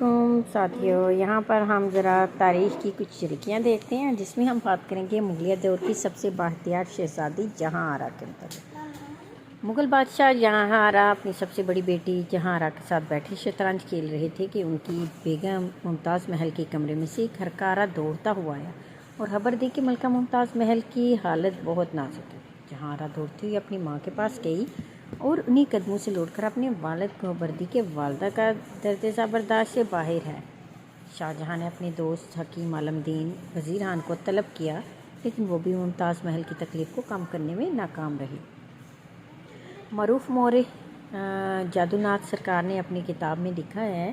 علیکم ساتھیوں، یہاں پر ہم ذرا تاریخ کی کچھ جھلکیاں دیکھتے ہیں جس میں ہم بات کریں گے مغلیہ دور کی سب سے بااختیار شہزادی جہاں آرا کے متعلق۔ مغل بادشاہ جہاں آرا اپنی سب سے بڑی بیٹی جہاں آرا کے ساتھ بیٹھے شطرنج کھیل رہے تھے کہ ان کی بیگم ممتاز محل کے کمرے میں سے ایک ہرکارا دوڑتا ہوا آیا اور خبر دی کہ ملکہ ممتاز محل کی حالت بہت نازک ہے۔ جہاں آرا دوڑتی ہوئی اپنی ماں کے پاس گئی اور انہی قدموں سے لوٹ کر اپنے والد کو خبر دی کہ والدہ کا درد برداشت سے باہر ہے۔ شاہ جہاں نے اپنے دوست حکیم عالم دین وزیر خان کو طلب کیا، لیکن وہ بھی ممتاز محل کی تکلیف کو کم کرنے میں ناکام رہی۔ معروف مورخ جادو ناتھ سرکار نے اپنی کتاب میں لکھا ہے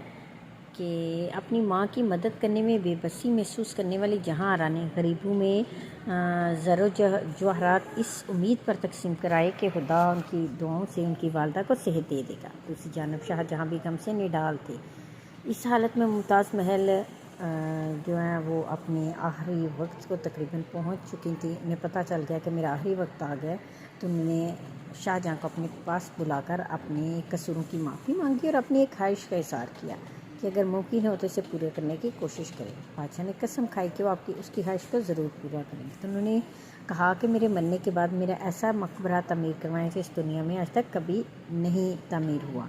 کہ اپنی ماں کی مدد کرنے میں بے بسی محسوس کرنے والی جہاں آرا نے غریبوں میں زر و جواہرات اس امید پر تقسیم کرائے کہ خدا ان کی دعاؤں سے ان کی والدہ کو صحت دے دے گا۔ دوسری جانب شاہ جہاں بیگم سے نڈال تھے۔ اس حالت میں ممتاز محل جو ہیں وہ اپنے آخری وقت کو تقریباً پہنچ چکی تھی۔ انہیں پتہ چل گیا کہ میرا آخری وقت آ گیا، تو انہوں نے شاہ جہاں کو اپنے پاس بلا کر اپنے قصوروں کی معافی مانگی اور اپنی ایک خواہش کا اظہار کیا کہ اگر ممکن ہو تو اسے پورے کرنے کی کوشش کریں۔ بادشاہ نے قسم کھائی کہ وہ آپ کی اس کی خواہش کو ضرور پورا کریں گے۔ تو انہوں نے کہا کہ میرے مرنے کے بعد میرا ایسا مقبرہ تعمیر کروائیں جو اس دنیا میں آج تک کبھی نہیں تعمیر ہوا۔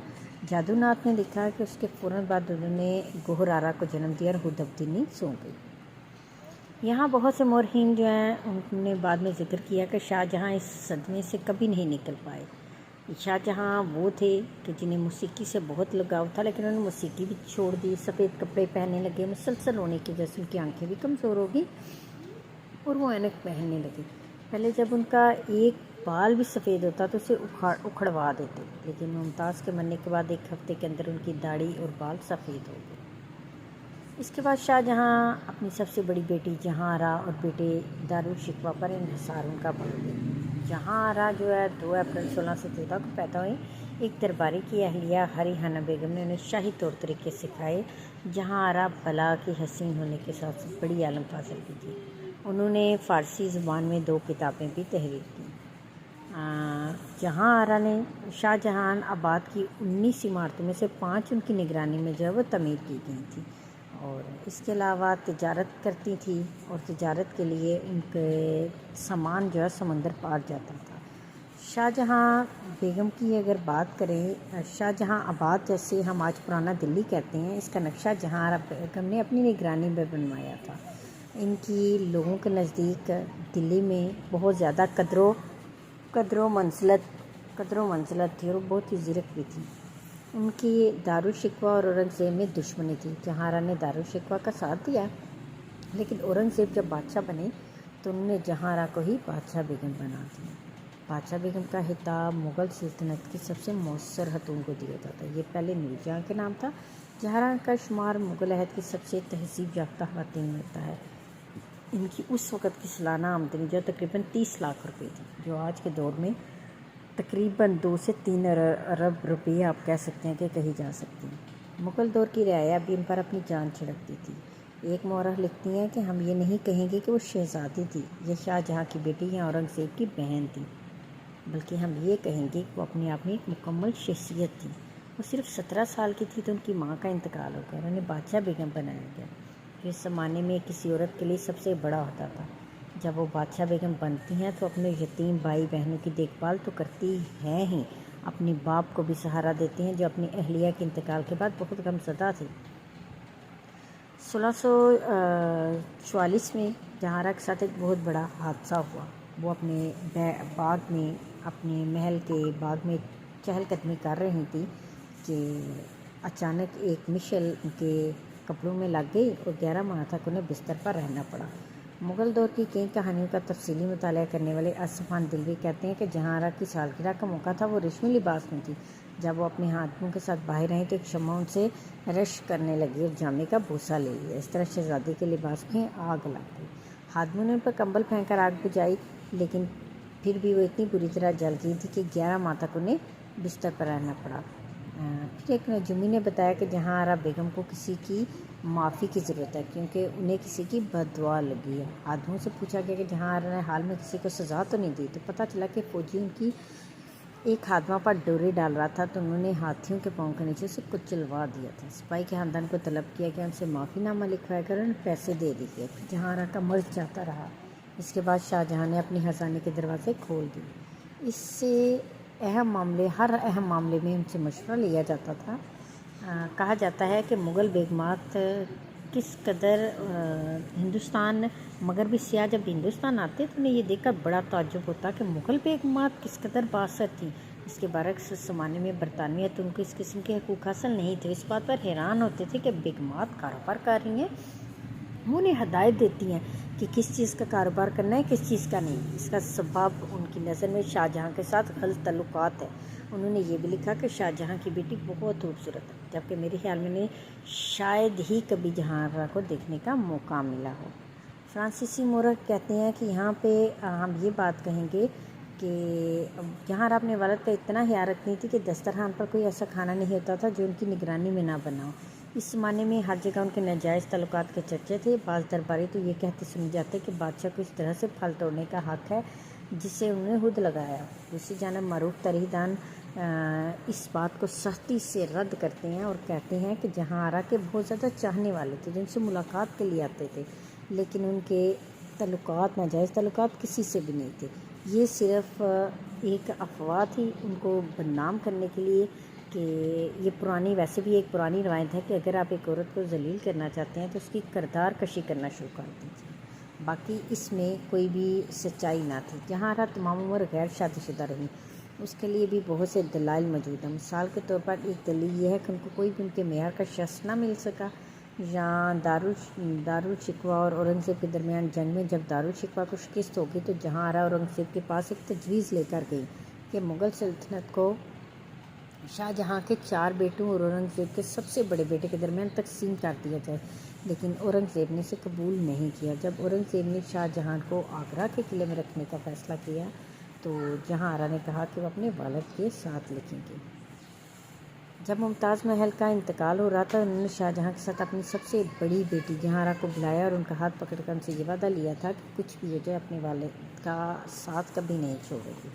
جادو ناتھ نے لکھا کہ اس کے فوراً بعد انہوں نے گوہر آرا کو جنم دیا اور خود ابدنی سو گئی۔ یہاں بہت سے مورخین جو ہیں انہوں نے بعد میں ذکر کیا کہ شاہ جہاں اس صدمے سے کبھی نہیں نکل پائے۔ شاہ جہاں وہ تھے کہ جنہیں موسیقی سے بہت لگاؤ تھا، لیکن انہوں نے موسیقی بھی چھوڑ دی، سفید کپڑے پہننے لگے، مسلسل رونے کی وجہ سے ان کی آنکھیں بھی کمزور ہو گئی اور وہ اینک پہننے لگے۔ پہلے جب ان کا ایک بال بھی سفید ہوتا تو اسے اکھڑوا دیتے، لیکن ممتاز کے مرنے کے بعد ایک ہفتے کے اندر ان کی داڑھی اور بال سفید ہو گئے۔ اس کے بعد شاہ جہاں اپنی سب سے بڑی بیٹی جہاں آرا اور بیٹے دارالشکوہ پر انحصار ان کا بڑھ گئے۔ جہاں آرا جو ہے 2 اپریل 1614 کو پیدا ہوئی۔ ایک درباری کی اہلیہ ہری ہانہ بیگم نے انہیں شاہی طور طریقے سکھائے۔ جہاں آرا بلا کی حسین ہونے کے ساتھ بڑی عالم فاضل بھی تھی۔ انہوں نے فارسی زبان میں 2 کتابیں بھی تحریر کیں۔ جہاں آرا نے شاہ جہان آباد کی 19 عمارتوں میں سے 5 ان کی نگرانی میں جو ہے وہ تعمیر کی گئی تھی، اور اس کے علاوہ تجارت کرتی تھی اور تجارت کے لیے ان کے سامان جو ہے سمندر پار جاتا تھا۔ شاہ جہاں بیگم کی اگر بات کریں، شاہ جہاں آباد جیسے ہم آج پرانا دلی کہتے ہیں، اس کا نقشہ جہاں آرا بیگم نے اپنی نگرانی میں بنوایا تھا۔ ان کی لوگوں کے نزدیک دلی میں بہت زیادہ قدر و منزلت تھی اور بہت ہی زرک بھی تھی۔ ان کی دارالشکوہ اور اورنگزیب میں دشمنی تھی۔ جہاں آرا نے دارالشکوہ کا ساتھ دیا، لیکن اورنگزیب جب بادشاہ بنے تو انہوں نے جہاں آرا کو ہی بادشاہ بیگم بنا دیا۔ بادشاہ بیگم کا خطاب مغل سلطنت کی سب سے مؤثر خاتون کو دیا جاتا ہے۔ یہ پہلے نور جہاں کے نام تھا۔ جہاں آرا کا شمار مغل عہد کی سب سے تہذیب یافتہ خواتین میں ہوتا ہے۔ ان کی اس وقت کی سالانہ آمدنی جو تقریباً 30 لاکھ روپے تھی، جو آج کے دور میں تقریباً 2 سے 3 ارب روپے آپ کہہ سکتے ہیں کہ کہی جا سکتی ہیں۔ مغل دور کی رعایا بھی ان پر اپنی جان چھڑکتی تھی۔ ایک مورخ لکھتی ہیں کہ ہم یہ نہیں کہیں گے کہ وہ شہزادی تھی یا شاہ جہاں کی بیٹی یا اورنگزیب کی بہن تھی، بلکہ ہم یہ کہیں گے کہ وہ اپنے آپ میں ایک مکمل شخصیت تھی۔ وہ صرف 17 سال کی تھی تو ان کی ماں کا انتقال ہو گیا، انہیں بادشاہ بیگم بنایا گیا، جو اس زمانے میں کسی عورت کے لیے سب سے بڑا ہوتا تھا۔ جب وہ بادشاہ بیگم بنتی ہیں تو اپنے یتیم بھائی بہنوں کی دیکھ بھال تو کرتی ہیں ہی، اپنے باپ کو بھی سہارا دیتی ہیں جو اپنی اہلیہ کے انتقال کے بعد بہت غمزدہ تھی۔ 1644 میں جہاں آرا کے ساتھ ایک بہت بڑا حادثہ ہوا۔ وہ اپنے باغ میں اپنے محل کے باغ میں چہل قدمی کر رہی تھی کہ اچانک ایک مشعل ان کے کپڑوں میں لگ گئی اور 11 ماہ تک انہیں بستر پر رہنا پڑا۔ مغل دور کی کئی کہانیوں کا تفصیلی مطالعہ کرنے والے آصف خان دلوی کہتے ہیں کہ جہاں آرا کی سالگرہ کا موقع تھا، وہ ریشمی لباس میں تھی۔ جب وہ اپنے ہاتھوں کے ساتھ باہر آئیں تو ایک شمع ان سے رش کرنے لگی اور جامے کا بوسہ لے لیا۔ اس طرح شہزادی کے لباس میں آگ لگ گئی۔ خادموں نے ان پر کمبل پھینک کر آگ بجھائی، لیکن پھر بھی وہ اتنی بری طرح جل گئی تھی کہ 11 ماہ تک انہیں بستر پر رہنا پڑا۔ پھر ایک نجومی نے بتایا کہ جہاں آرا بیگم کو کسی کی معافی کی ضرورت ہے کیونکہ انہیں کسی کی بد دعا لگی ہے۔ خادموں سے پوچھا گیا کہ جہاں آرا نے حال میں کسی کو سزا تو نہیں دی، تو پتہ چلا کہ فوجی ان کی ایک خادمہ پر ڈورے ڈال رہا تھا تو انہوں نے ہاتھیوں کے پاؤں کے نیچے سے کچلوا دیا تھا۔ سپاہی کے خاندان کو طلب کیا کہ ان سے معافی نامہ لکھوا کر انہیں پیسے دے دیے۔ پھر جہاں آرا کا مرض جاتا رہا۔ اس کے بعد شاہ جہاں نے اپنی خزانے کے دروازے کھول دیے۔ اس سے ہر اہم معاملے میں ان سے مشورہ لیا جاتا تھا۔ کہا جاتا ہے کہ مغل بیگمات کس قدر ہندوستان مغربی سیاح جب ہندوستان آتے تو انہیں یہ دیکھ کر بڑا تعجب ہوتا کہ مغل بیگمات کس قدر بااثر تھیں۔ اس کے برعکس اس زمانے میں برطانویت ان کو اس قسم کے حقوق حاصل نہیں تھے۔ اس بات پر حیران ہوتے تھے کہ بیگمات کاروبار کر رہی ہیں، وہ انہیں ہدایت دیتی ہیں کہ کس چیز کا کاروبار کرنا ہے کس چیز کا نہیں۔ اس کا سبب ان کی نظر میں شاہ جہاں کے ساتھ غلط تعلقات ہے۔ انہوں نے یہ بھی لکھا کہ شاہ جہاں کی بیٹی بہت خوبصورت ہے، جبکہ میرے خیال میں انہیں شاید ہی کبھی جہاں آرا کو دیکھنے کا موقع ملا ہو۔ فرانسیسی مورخ کہتے ہیں کہ یہاں پہ ہم یہ بات کہیں گے کہ جہاں آرا اپنے والد کا اتنا خیال رکھتی تھی کہ دسترخوان پر کوئی ایسا کھانا نہیں ہوتا تھا جو ان کی نگرانی میں نہ بنا ہو۔ اس زمانے میں ہر جگہ ان کے ناجائز تعلقات کے چرچے تھے۔ بعض درباری تو یہ کہتے سنے جاتے کہ بادشاہ کو اس طرح سے پھل توڑنے کا حق ہے جس سے انہوں نے خود لگایا۔ دوسری جانب معروف تاریخ دان اس بات کو سختی سے رد کرتے ہیں اور کہتے ہیں کہ جہاں آرا کے بہت زیادہ چاہنے والے تھے جن سے ملاقات کے لیے آتے تھے، لیکن ان کے تعلقات ناجائز تعلقات کسی سے بھی نہیں تھے۔ یہ صرف ایک افواہ تھی ان کو بدنام کرنے کے لیے کہ یہ ویسے بھی ایک پرانی روایت ہے کہ اگر آپ ایک عورت کو ذلیل کرنا چاہتے ہیں تو اس کی کردار کشی کرنا شروع کر دیجیے۔ باقی اس میں کوئی بھی سچائی نہ تھی۔ جہاں آرا تمام عمر غیر شادی شدہ رہی، اس کے لیے بھی بہت سے دلائل موجود ہیں۔ مثال کے طور پر ایک دلیل یہ ہے کہ ان کو کوئی بھی ان کے معیار کا شخص نہ مل سکا۔ یہاں دارالشکوہ اور اورنگزیب کے درمیان جنگ میں جب دارالشکوہ کو شکست ہو گئی تو جہاں آرا اورنگزیب کے پاس ایک تجویز لے کر گئی کہ مغل سلطنت کو شاہ جہاں کے 4 بیٹوں اور اورنگزیب کے سب سے بڑے بیٹے کے درمیان تقسیم کر دیا جائے، لیکن اورنگزیب نے اسے قبول نہیں کیا۔ جب اورنگزیب نے شاہ جہاں کو آگرہ کے قلعے میں رکھنے کا فیصلہ کیا تو جہاں آرا نے کہا کہ وہ اپنے والد کے ساتھ لکھیں گے۔ جب ممتاز محل کا انتقال ہو رہا تھا انہوں نے شاہ جہاں کے ساتھ اپنی سب سے بڑی بیٹی جہاں آرا کو بلایا اور ان کا ہاتھ پکڑ کر ان سے یہ وعدہ لیا تھا کہ کچھ بھی ہو جائے اپنے والد کا ساتھ کبھی نہیں چھوڑے گی۔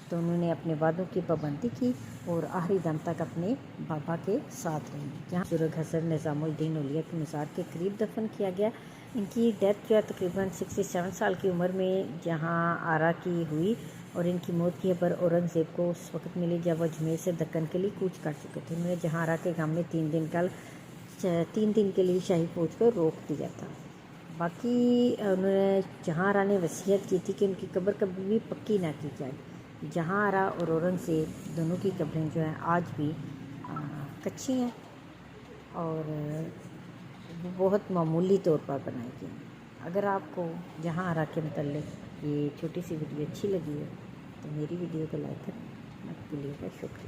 تو انہوں نے اپنے وعدوں کی پابندی کی اور آخری دم تک اپنے بابا کے ساتھ رہی۔ جہاں بزرگ حضرت نظام الدین اولیاء کے مزار کے قریب دفن کیا گیا۔ ان کی ڈیتھ جو ہے تقریباً 67 سال کی عمر میں جہاں آرا کی ہوئی اور ان کی موت کی خبر اورنگزیب کو اس وقت ملی جب وہ اجمیر سے دکن کے لیے کوچ کر چکے تھے۔ انہوں نے جہاں آرا کے غم میں 3 دن کے لیے شاہی فوج کو روک دیا تھا۔ باقی انہوں نے جہاں آرا نے وصیت کی تھی کہ ان کی قبر کبھی بھی پکی نہ کی جائے۔ جہاں آرا اور اورنگزیب دونوں کی قبریں جو ہیں آج بھی کچی ہیں اور وہ بہت معمولی طور پر بنائی گئی ہیں۔ اگر آپ کو جہاں آرا کے متعلق یہ چھوٹی سی ویڈیو اچھی لگی ہے تو میری ویڈیو کو لائک کرنا مت بھولیے گا۔ شکریہ۔